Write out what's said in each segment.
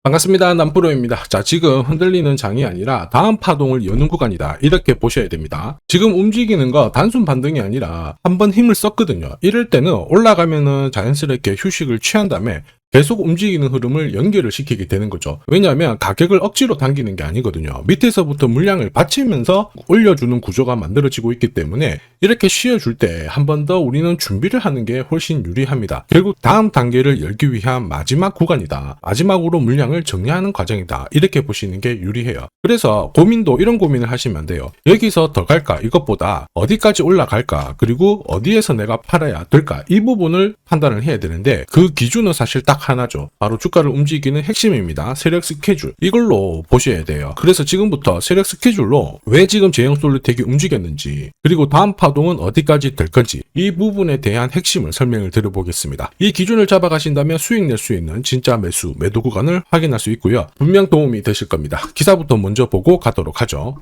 반갑습니다. 남프로입니다. 자, 지금 흔들리는 장이 아니라 다음 파동을 여는 구간이다. 이렇게 보셔야 됩니다. 지금 움직이는 거 단순 반등이 아니라 한번 힘을 썼거든요. 이럴 때는 올라가면은 자연스럽게 휴식을 취한 다음에 계속 움직이는 흐름을 연결을 시키게 되는 거죠. 왜냐하면 가격을 억지로 당기는 게 아니거든요. 밑에서부터 물량을 받치면서 올려주는 구조가 만들어지고 있기 때문에 이렇게 쉬어줄 때 한 번 더 우리는 준비를 하는 게 훨씬 유리합니다. 결국 다음 단계를 열기 위한 마지막 구간이다. 마지막으로 물량을 정리하는 과정이다. 이렇게 보시는 게 유리해요. 그래서 이런 고민을 하시면 안 돼요. 여기서 더 갈까? 이것보다 어디까지 올라갈까? 그리고 어디에서 내가 팔아야 될까? 이 부분을 판단을 해야 되는데 그 기준은 사실 딱 하나죠. 바로 주가를 움직이는 핵심입니다. 세력 스케줄. 이걸로 보셔야 돼요. 그래서 지금부터 세력 스케줄로 왜 지금 제형 솔루텍이 움직였는지, 그리고 다음 파동은 어디까지 될 건지, 이 부분에 대한 핵심을 설명을 드려보겠습니다. 이 기준을 잡아가신다면 수익 낼 수 있는 진짜 매도 구간을 확인할 수 있고요. 분명 도움이 되실 겁니다. 기사부터 먼저 보고 가도록 하죠.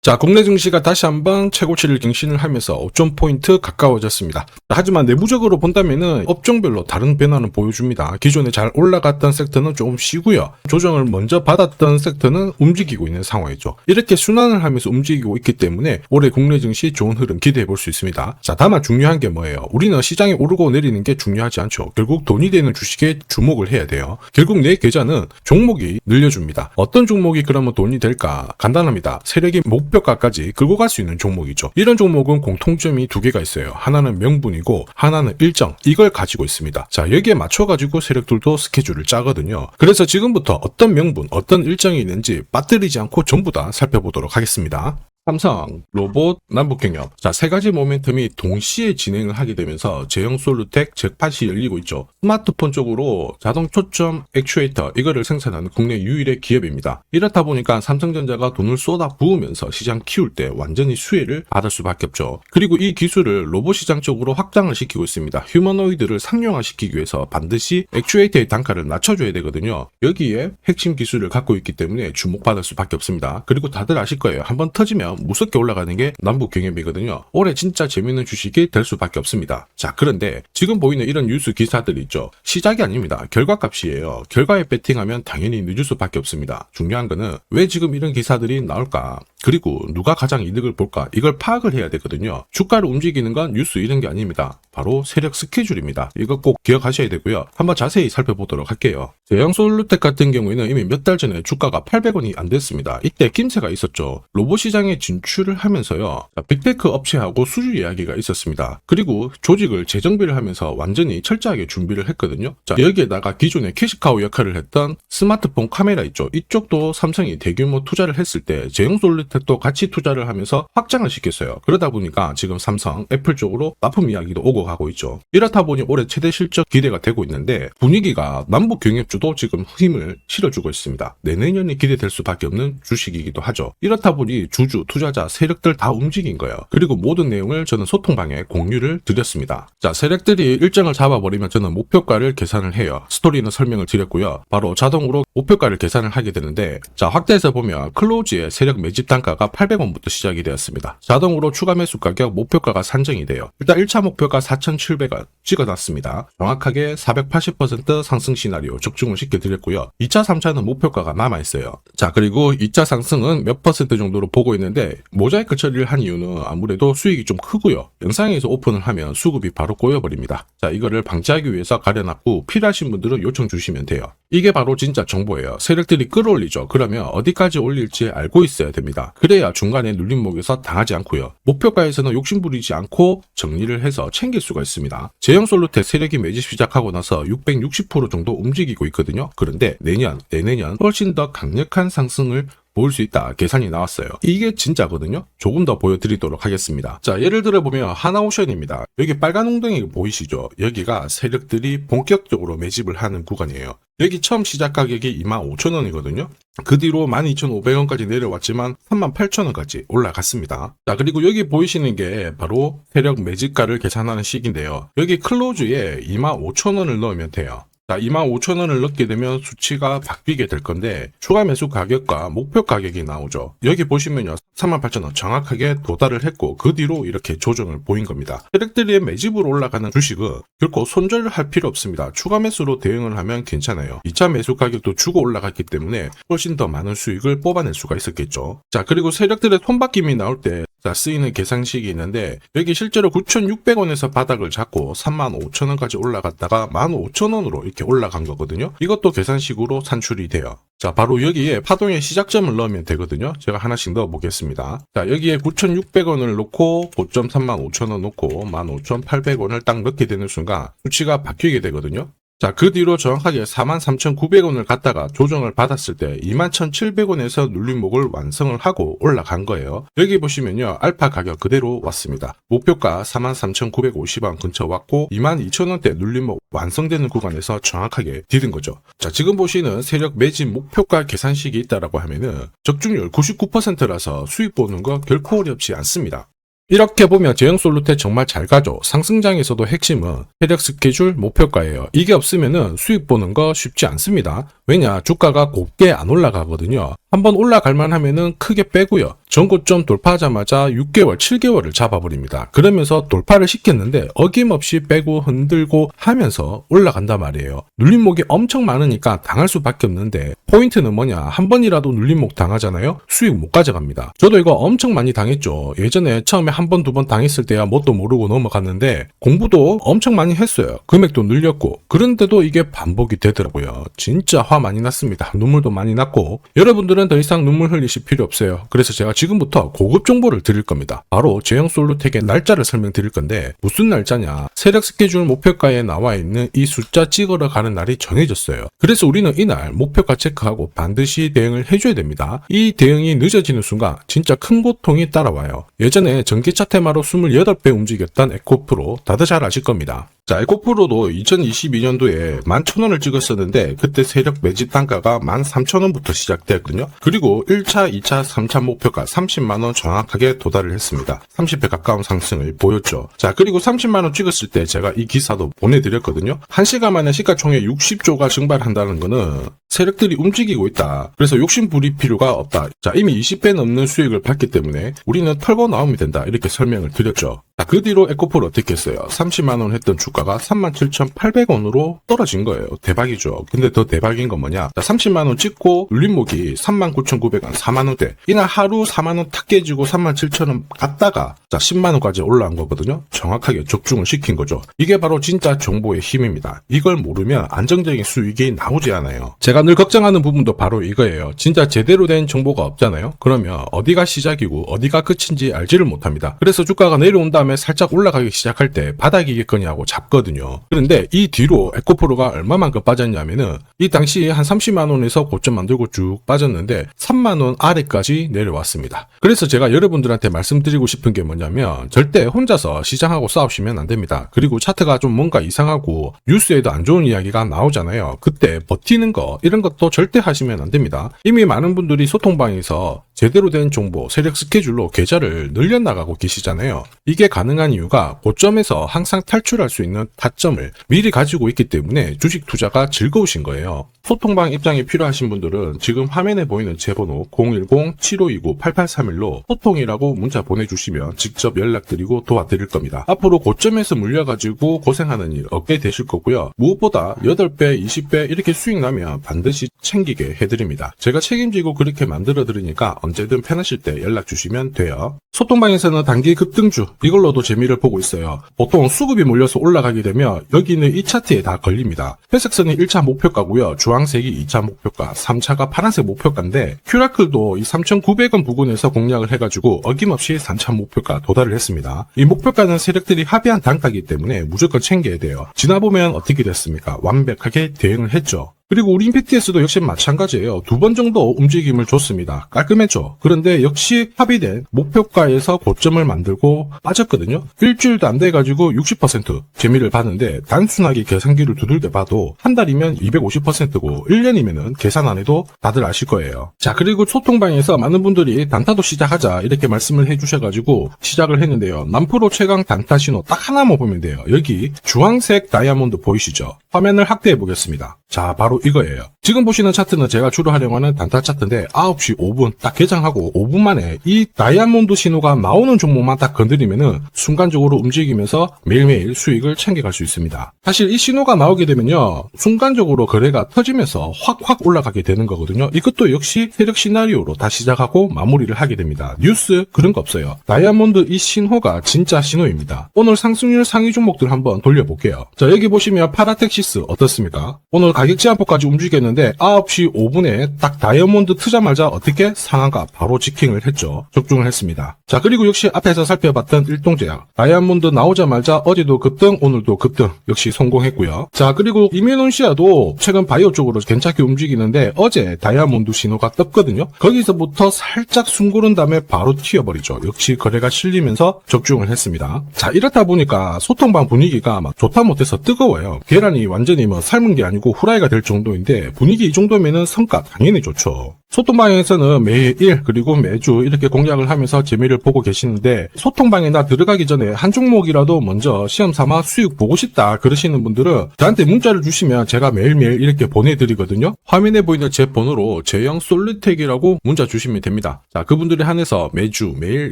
자, 국내 증시가 다시 한번 최고치를 갱신을 하면서 5점 포인트 가까워졌습니다. 하지만 내부적으로 본다면은 업종별로 다른 변화는 보여줍니다. 기존에 잘 올라갔던 섹터는 조금 쉬고요. 조정을 먼저 받았던 섹터는 움직이고 있는 상황이죠. 이렇게 순환을 하면서 움직이고 있기 때문에 올해 국내 증시 좋은 흐름 기대해 볼 수 있습니다. 자, 다만 중요한 게 뭐예요? 우리는 시장이 오르고 내리는 게 중요하지 않죠. 결국 돈이 되는 주식에 주목을 해야 돼요. 결국 내 계좌는 종목이 늘려줍니다. 어떤 종목이 그러면 돈이 될까? 간단합니다. 세력이 목표가까지 끌고 갈 수 있는 종목이죠. 이런 종목은 공통점이 두 개가 있어요. 하나는 명분이고 하나는 일정. 이걸 가지고 있습니다. 자, 여기에 맞춰가지고 세력들도 스케줄을 짜거든요. 그래서 지금부터 어떤 명분, 어떤 일정이 있는지 빠뜨리지 않고 전부 다 살펴보도록 하겠습니다. 삼성, 로봇, 남북경협. 자, 세 가지 모멘텀이 동시에 진행을 하게 되면서 제형 솔루텍 잭팟이 열리고 있죠. 스마트폰 쪽으로 자동 초점 액추에이터 이거를 생산하는 국내 유일의 기업입니다. 이렇다 보니까 삼성전자가 돈을 쏟아 부으면서 시장 키울 때 완전히 수혜를 받을 수밖에 없죠. 그리고 이 기술을 로봇 시장 쪽으로 확장을 시키고 있습니다. 휴머노이드를 상용화시키기 위해서 반드시 액추에이터의 단가를 낮춰줘야 되거든요. 여기에 핵심 기술을 갖고 있기 때문에 주목받을 수밖에 없습니다. 그리고 다들 아실 거예요. 한번 터지면 무섭게 올라가는 게 남북경협이거든요. 올해 진짜 재밌는 주식이 될 수밖에 없습니다. 자, 그런데 지금 보이는 이런 뉴스 기사들 있죠. 시작이 아닙니다. 결과값이에요. 결과에 배팅하면 당연히 늦을 수밖에 없습니다. 중요한 거는 왜 지금 이런 기사들이 나올까? 그리고 누가 가장 이득을 볼까? 이걸 파악을 해야 되거든요. 주가를 움직이는 건 뉴스 이런 게 아닙니다. 바로 세력 스케줄입니다. 이거 꼭 기억하셔야 되고요. 한번 자세히 살펴보도록 할게요. 제형 솔루텍 같은 경우에는 이미 몇 달 전에 주가가 800원이 안 됐습니다. 이때 낌새가 있었죠. 로봇 시장에 진출을 하면서요. 빅테크 업체하고 수주 이야기가 있었습니다. 그리고 조직을 재정비를 하면서 완전히 철저하게 준비를 했거든요. 자, 여기에다가 기존의 캐시카우 역할을 했던 스마트폰 카메라 있죠. 이쪽도 삼성이 대규모 투자를 했을 때 제형 솔루텍도 같이 투자를 하면서 확장을 시켰어요. 그러다 보니까 지금 삼성, 애플 쪽으로 납품 이야기도 오고 가고 있죠. 이렇다 보니 올해 최대 실적 기대가 되고 있는데 분위기가 남북 경협주도 지금 힘을 실어주고 있습니다. 내년이 기대될 수밖에 없는 주식이기도 하죠. 이렇다 보니 주주, 투자자, 세력들 다 움직인 거예요. 그리고 모든 내용을 저는 소통방에 공유를 드렸습니다. 자, 세력들이 일정을 잡아버리면 저는 목표가를 계산을 해요. 스토리는 설명을 드렸고요. 바로 자동으로 목표가를 계산을 하게 되는데, 자, 확대해서 보면 클로즈의 세력 매집 단가가 800원부터 시작이 되었습니다. 자동으로 추가 매수 가격 목표가가 산정이 돼요. 일단 1차 목표가 4,700원 찍어놨습니다. 정확하게 480% 상승 시나리오 적중을 시켜드렸고요. 2차, 3차는 목표가가 남아있어요. 자, 그리고 2차 상승은 몇 퍼센트 정도로 보고 있는데 모자이크 처리를 한 이유는 아무래도 수익이 좀 크고요. 영상에서 오픈을 하면 수급이 바로 꼬여버립니다. 자, 이거를 방지하기 위해서 가려놨고 필요하신 분들은 요청 주시면 돼요. 이게 바로 진짜 정보예요. 세력들이 끌어올리죠. 그러면 어디까지 올릴지 알고 있어야 됩니다. 그래야 중간에 눌림목에서 당하지 않고요. 목표가에서는 욕심부리지 않고 정리를 해서 챙길 수가 있습니다. 제형 솔루텍 세력이 매집 시작하고 나서 660% 정도 움직이고 있거든요. 그런데 내년, 내내년 훨씬 더 강력한 상승을 볼 수 있다 계산이 나왔어요. 이게 진짜거든요. 조금 더 보여드리도록 하겠습니다. 자, 예를 들어 보면 하나오션입니다. 여기 빨간 웅덩이 보이시죠? 여기가 세력들이 본격적으로 매집을 하는 구간이에요. 여기 처음 시작 가격이 25,000원이거든요. 그 뒤로 12,500원까지 내려왔지만 38,000원까지 올라갔습니다. 자, 그리고 여기 보이시는 게 바로 세력 매집가를 계산하는 식인데요. 여기 클로즈에 25,000원을 넣으면 돼요. 자, 25,000원을 넣게 되면 수치가 바뀌게 될 건데 추가 매수 가격과 목표 가격이 나오죠. 여기 보시면요. 38,000원 정확하게 도달을 했고 그 뒤로 이렇게 조정을 보인 겁니다. 세력들의 매집으로 올라가는 주식은 결코 손절할 필요 없습니다. 추가 매수로 대응을 하면 괜찮아요. 2차 매수 가격도 주고 올라갔기 때문에 훨씬 더 많은 수익을 뽑아낼 수가 있었겠죠. 자, 그리고 세력들의 손바뀜이 나올 때 쓰이는 계산식이 있는데 여기 실제로 9,600원에서 바닥을 잡고 35,000원까지 올라갔다가 15,000원으로 이렇게 올라간 거거든요. 이것도 계산식으로 산출이 돼요. 자, 바로 여기에 파동의 시작점을 넣으면 되거든요. 제가 하나씩 넣어 보겠습니다. 자, 여기에 9,600원을 놓고 고점 35,000원 놓고 15,800원을 딱 넣게 되는 순간 수치가 바뀌게 되거든요. 자, 그 뒤로 정확하게 43,900원을 갖다가 조정을 받았을 때 21,700원에서 눌림목을 완성을 하고 올라간 거예요. 여기 보시면요. 알파 가격 그대로 왔습니다. 목표가 43,950원 근처 왔고 22,000원대 눌림목 완성되는 구간에서 정확하게 디딘 거죠. 자, 지금 보시는 세력 매집 목표가 계산식이 있다라고 하면은 적중률 99%라서 수익 보는 거 결코 어렵지 않습니다. 이렇게 보면 제형솔루텍 정말 잘 가죠. 상승장에서도 핵심은 세력 스케줄 목표가예요. 이게 없으면은 수익 보는 거 쉽지 않습니다. 왜냐, 주가가 곱게 안 올라가거든요. 한번 올라갈만 하면은 크게 빼고요. 전고점 돌파하자마자 6개월, 7개월을 잡아버립니다. 그러면서 돌파를 시켰는데 어김없이 빼고 흔들고 하면서 올라간단 말이에요. 눌림목이 엄청 많으니까 당할 수밖에 없는데 포인트는 뭐냐, 한 번이라도 눌림목 당하잖아요. 수익 못 가져갑니다. 저도 이거 엄청 많이 당했죠. 예전에 처음에 한 번, 두 번 당했을 때야 뭣도 모르고 넘어갔는데 공부도 엄청 많이 했어요. 금액도 늘렸고 그런데도 이게 반복이 되더라고요. 진짜 화 많이 났습니다. 눈물도 많이 났고 여러분들은 더 이상 눈물 흘리실 필요 없어요. 그래서 제가 지금부터 고급 정보를 드릴 겁니다. 바로 제형솔루텍의 날짜를 설명드릴 건데 무슨 날짜냐, 세력 스케줄 목표가에 나와 있는 이 숫자 찍으러 가는 날이 정해졌어요. 그래서 우리는 이날 목표가 체크하고 반드시 대응을 해줘야 됩니다. 이 대응이 늦어지는 순간 진짜 큰 고통이 따라와요. 예전에 전기차 테마로 28배 움직였던 에코프로 다들 잘 아실 겁니다. 자, 에코프로도 2022년도에 11,000원을 찍었었는데 그때 세력 매집 단가가 13,000원부터 시작되었거든요. 그리고 1차, 2차, 3차 목표가 30만원 정확하게 도달을 했습니다. 30배 가까운 상승을 보였죠. 자, 그리고 30만원 찍었을 때 제가 이 기사도 보내드렸거든요. 1시간 만에 시가총액 60조가 증발한다는 거는 세력들이 움직이고 있다. 그래서 욕심 부릴 필요가 없다. 자, 이미 20배 넘는 수익을 봤기 때문에 우리는 털고 나오면 된다. 이렇게 설명을 드렸죠. 자, 그 뒤로 에코프로 어떻게 했어요? 30만원 했던 주가가 37,800원으로 떨어진 거예요. 대박이죠. 근데 더 대박인 건 뭐냐? 자, 30만원 찍고 눌림목이 39,900원, 4만원대. 이날 하루 4만원 탁 깨지고 37,000원 갔다가 자, 10만원까지 올라온 거거든요. 정확하게 적중을 시킨 거죠. 이게 바로 진짜 정보의 힘입니다. 이걸 모르면 안정적인 수익이 나오지 않아요. 제가 늘 걱정하는 부분도 바로 이거예요. 진짜 제대로 된 정보가 없잖아요. 그러면 어디가 시작이고 어디가 끝인지 알지를 못합니다. 그래서 주가가 내려온 다음에 살짝 올라가기 시작할 때 바닥이겠거니 하고 잡거든요. 그런데 이 뒤로 에코프로가 얼마만큼 빠졌냐면은 이 당시 한 30만원에서 고점 만들고 쭉 빠졌는데 3만원 아래까지 내려왔습니다. 그래서 제가 여러분들한테 말씀드리고 싶은 게 뭐냐면 절대 혼자서 시장하고 싸우시면 안 됩니다. 그리고 차트가 좀 뭔가 이상하고 뉴스에도 안 좋은 이야기가 나오잖아요. 그때 버티는 거 이런 것도 절대 하시면 안 됩니다. 이미 많은 분들이 소통방에서 제대로 된 정보, 세력 스케줄로 계좌를 늘려나가고 계시잖아요. 이게 가능한 이유가 고점에서 항상 탈출할 수 있는 타점을 미리 가지고 있기 때문에 주식 투자가 즐거우신 거예요. 소통방 입장이 필요하신 분들은 지금 화면에 보이는 제 번호 010-7529-8831로 소통이라고 문자 보내주시면 직접 연락드리고 도와드릴 겁니다. 앞으로 고점에서 물려가지고 고생하는 일 없게 되실 거고요. 무엇보다 8배, 20배 이렇게 수익 나면 반드시 챙기게 해드립니다. 제가 책임지고 그렇게 만들어드리니까 언제든 편하실 때 연락 주시면 돼요. 소통방에서는 단기 급등주 이걸로도 재미를 보고 있어요. 보통 수급이 몰려서 올라가게 되면 여기는 이 차트에 다 걸립니다. 회색선이 1차 목표가고요. 주황색이 2차 목표가, 3차가 파란색 목표가인데 큐라클도 이 3,900원 부근에서 공략을 해가지고 어김없이 3차 목표가 도달을 했습니다. 이 목표가는 세력들이 합의한 단가이기 때문에 무조건 챙겨야 돼요. 지나보면 어떻게 됐습니까? 완벽하게 대응을 했죠. 그리고 우리 임팩트에서도 역시 마찬가지예요. 2번 정도 움직임을 줬습니다. 깔끔했죠. 그런데 역시 합의된 목표가에서 고점을 만들고 빠졌거든요. 일주일도 안 돼가지고 60% 재미를 봤는데 단순하게 계산기를 두들겨 봐도 한 달이면 250%고 1년이면은 계산 안 해도 다들 아실 거예요. 자, 그리고 소통방에서 많은 분들이 단타도 시작하자 이렇게 말씀을 해주셔가지고 시작을 했는데요. 남프로 최강 단타 신호 딱 하나만 보면 돼요. 여기 주황색 다이아몬드 보이시죠? 화면을 확대해 보겠습니다. 자, 바로 이거예요. 지금 보시는 차트는 제가 주로 활용하는 단타 차트인데 9시 5분 딱 개장하고 5분 만에 이 다이아몬드 신호가 나오는 종목만 딱 건드리면은 순간적으로 움직이면서 매일매일 수익을 챙겨갈 수 있습니다. 사실 이 신호가 나오게 되면요, 순간적으로 거래가 터지면서 확 올라가게 되는 거거든요. 이것도 역시 세력 시나리오로 다 시작하고 마무리를 하게 됩니다. 뉴스 그런 거 없어요. 다이아몬드 이 신호가 진짜 신호입니다. 오늘 상승률 상위 종목들 한번 돌려볼게요. 자, 여기 보시면 파라텍시스 어떻습니까? 오늘 가격 제한폭까지 움직였는데 9시 5분에 딱 다이아몬드 트자마자 어떻게 상한가 바로 지킹을 했죠. 적중을 했습니다. 자, 그리고 역시 앞에서 살펴봤던 일동제약 다이아몬드 나오자마자 어제도 급등 오늘도 급등 역시 성공했고요. 자, 그리고 이뮤논시아도 최근 바이오 쪽으로 괜찮게 움직이는데 어제 다이아몬드 신호가 떴거든요. 거기서부터 살짝 숨고른 다음에 바로 튀어버리죠. 역시 거래가 실리면서 적중을 했습니다. 자, 이렇다 보니까 소통방 분위기가 막 좋다 못해서 뜨거워요. 계란이 완전히 뭐 삶은 게 아니고 후라이가 될 정도인데 분위기 이 정도면은 성과 당연히 좋죠. 소통방에서는 매일 그리고 매주 이렇게 공략을 하면서 재미를 보고 계시는데 소통방에 나 들어가기 전에 한 종목이라도 먼저 시험 삼아 수익 보고 싶다 그러시는 분들은 저한테 문자를 주시면 제가 매일매일 이렇게 보내드리거든요. 화면에 보이는 제 번호로 제형 솔루텍이라고 문자 주시면 됩니다. 자, 그분들에 한해서 매주 매일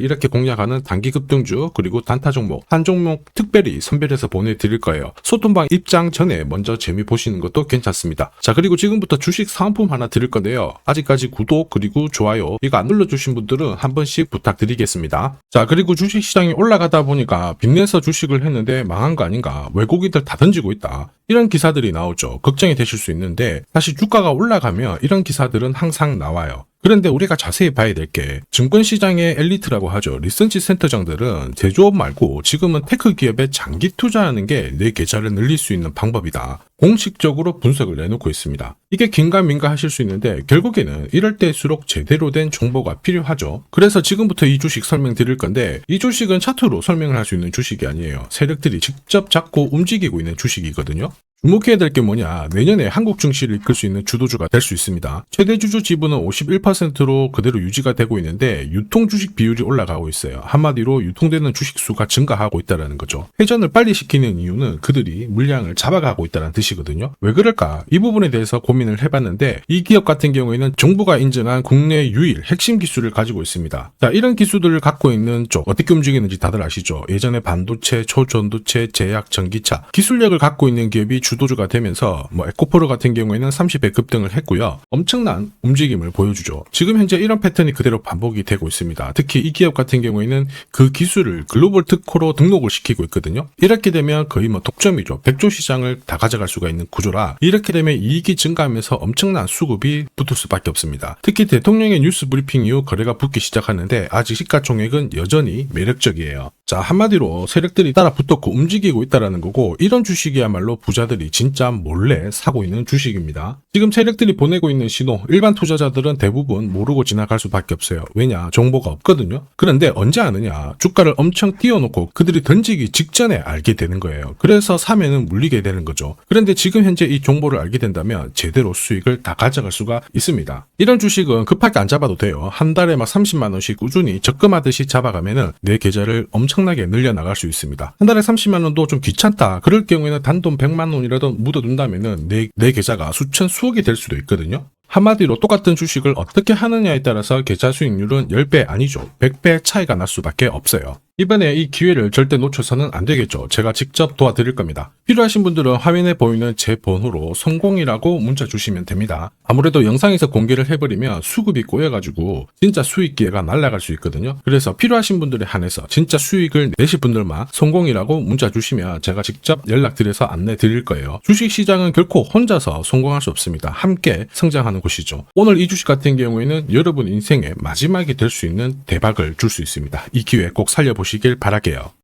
이렇게 공략하는 단기 급등주 그리고 단타 종목 한 종목 특별히 선별해서 보내드릴 거예요. 소통방 입장 전에 먼저 재미 보시는 것도 괜찮습니다. 자, 그리고 지금부터 주식 사은품 하나 드릴 건데요. 아직까지 구독 그리고 좋아요 이거 안 눌러주신 분들은 한 번씩 부탁드리겠습니다. 자, 그리고 주식시장이 올라가다 보니까 빚내서 주식을 했는데 망한 거 아닌가, 외국인들 다 던지고 있다 이런 기사들이 나오죠. 걱정이 되실 수 있는데 사실 주가가 올라가면 이런 기사들은 항상 나와요. 그런데 우리가 자세히 봐야 될 게 증권시장의 엘리트라고 하죠. 리서치 센터장들은 제조업 말고 지금은 테크 기업에 장기 투자하는 게 내 계좌를 늘릴 수 있는 방법이다. 공식적으로 분석을 내놓고 있습니다. 이게 긴가민가 하실 수 있는데 결국에는 이럴 때일수록 제대로 된 정보가 필요하죠. 그래서 지금부터 이 주식 설명드릴 건데 이 주식은 차트로 설명을 할 수 있는 주식이 아니에요. 세력들이 직접 잡고 움직이고 있는 주식이거든요. 주목해야 될 게 뭐냐, 내년에 한국 증시를 이끌 수 있는 주도주가 될 수 있습니다. 최대 주주 지분은 51%로 그대로 유지가 되고 있는데 유통 주식 비율이 올라가고 있어요. 한마디로 유통되는 주식 수가 증가하고 있다는 거죠. 회전을 빨리 시키는 이유는 그들이 물량을 잡아가고 있다는 뜻이거든요. 왜 그럴까? 이 부분에 대해서 고민을 해봤는데 이 기업 같은 경우에는 정부가 인정한 국내 유일 핵심 기술을 가지고 있습니다. 자, 이런 기술들을 갖고 있는 쪽 어떻게 움직이는지 다들 아시죠? 예전에 반도체, 초전도체, 제약, 전기차 기술력을 갖고 있는 기업이 주도주가 되면서 에코프로 같은 경우에는 30배 급등을 했고요. 엄청난 움직임을 보여주죠. 지금 현재 이런 패턴이 그대로 반복이 되고 있습니다. 특히 이 기업 같은 경우에는 그 기술을 글로벌 특허로 등록을 시키고 있거든요. 이렇게 되면 거의 독점이죠. 100조 시장을 다 가져갈 수가 있는 구조라 이렇게 되면 이익이 증가하면서 엄청난 수급이 붙을 수밖에 없습니다. 특히 대통령의 뉴스 브리핑 이후 거래가 붙기 시작하는데 아직 시가총액은 여전히 매력적이에요. 자, 한마디로 세력들이 따라 붙었고 움직이고 있다는 거고 이런 주식이야말로 부자들이 진짜 몰래 사고 있는 주식입니다. 지금 세력들이 보내고 있는 신호 일반 투자자들은 대부분 모르고 지나갈 수밖에 없어요. 왜냐? 정보가 없거든요. 그런데 언제 아느냐? 주가를 엄청 띄워놓고 그들이 던지기 직전에 알게 되는 거예요. 그래서 사면은 물리게 되는 거죠. 그런데 지금 현재 이 정보를 알게 된다면 제대로 수익을 다 가져갈 수가 있습니다. 이런 주식은 급하게 안 잡아도 돼요. 한 달에 30만 원씩 꾸준히 적금하듯이 잡아가면은 내 계좌를 엄청나게 늘려나갈 수 있습니다. 한 달에 30만 원도 좀 귀찮다. 그럴 경우에는 단돈 100만 원이라도 묻어둔다면은 내 계좌가 수천 수억이 될 수도 있거든요. 한마디로 똑같은 주식을 어떻게 하느냐에 따라서 계좌 수익률은 10배 아니죠. 100배 차이가 날 수밖에 없어요. 이번에 이 기회를 절대 놓쳐서는 안 되겠죠. 제가 직접 도와드릴 겁니다. 필요하신 분들은 화면에 보이는 제 번호로 성공이라고 문자 주시면 됩니다. 아무래도 영상에서 공개를 해버리면 수급이 꼬여가지고 진짜 수익 기회가 날아갈 수 있거든요. 그래서 필요하신 분들에 한해서 진짜 수익을 내실 분들만 성공이라고 문자 주시면 제가 직접 연락드려서 안내 드릴 거예요. 주식시장은 결코 혼자서 성공할 수 없습니다. 함께 성장하는 곳이죠. 오늘 이 주식 같은 경우에는 여러분 인생의 마지막이 될 수 있는 대박을 줄 수 있습니다. 이 기회 꼭 살려보시길 바랄게요.